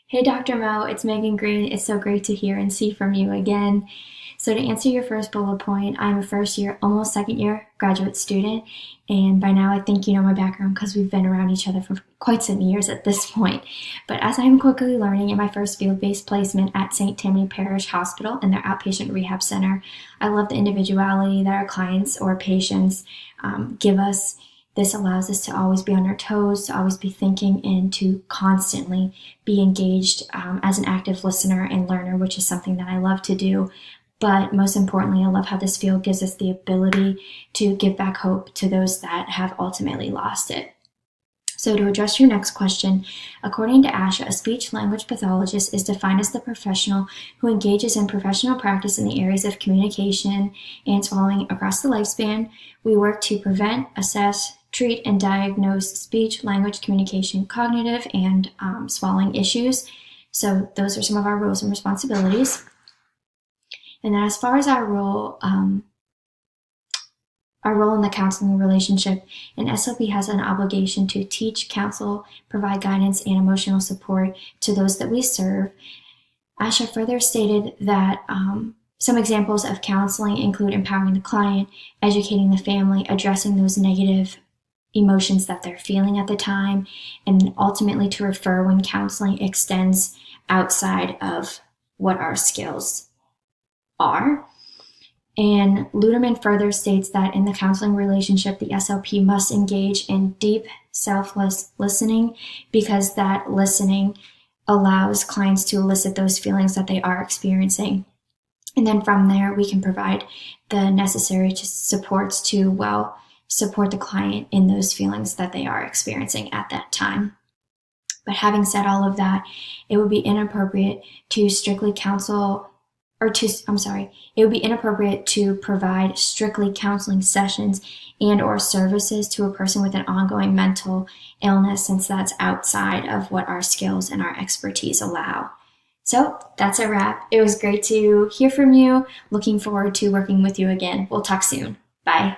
Hey, Dr. Mo, it's Megan Green. It's so great to hear and see from you again. So, to answer your first bullet point, I'm a first year, almost second year graduate student. And by now, I think you know my background because we've been around each other for quite some years at this point. But as I'm quickly learning in my first field based placement at St. Tammany Parish Hospital in their outpatient rehab center, I love the individuality that our clients or patients give us. This allows us to always be on our toes, to always be thinking, and to constantly be engaged as an active listener and learner, which is something that I love to do. But most importantly, I love how this field gives us the ability to give back hope to those that have ultimately lost it. So to address your next question, according to ASHA, a speech-language pathologist is defined as the professional who engages in professional practice in the areas of communication and swallowing across the lifespan. We work to prevent, assess, treat, and diagnose speech, language, communication, cognitive, and swallowing issues. So those are some of our roles and responsibilities. And then as far as our role in the counseling relationship, an SLP has an obligation to teach, counsel, provide guidance, and emotional support to those that we serve. ASHA further stated that some examples of counseling include empowering the client, educating the family, addressing those negative emotions that they're feeling at the time, and ultimately to refer when counseling extends outside of what our skills are. And Luderman further states that in the counseling relationship, the SLP must engage in deep, selfless listening because that listening allows clients to elicit those feelings that they are experiencing. And then from there, we can provide the necessary supports to, support the client in those feelings that they are experiencing at that time. But having said all of that, it would be inappropriate to provide strictly counseling sessions and or services to a person with an ongoing mental illness, since that's outside of what our skills and our expertise allow. So that's a wrap. It was great to hear from you. Looking forward to working with you again. We'll talk soon. Bye.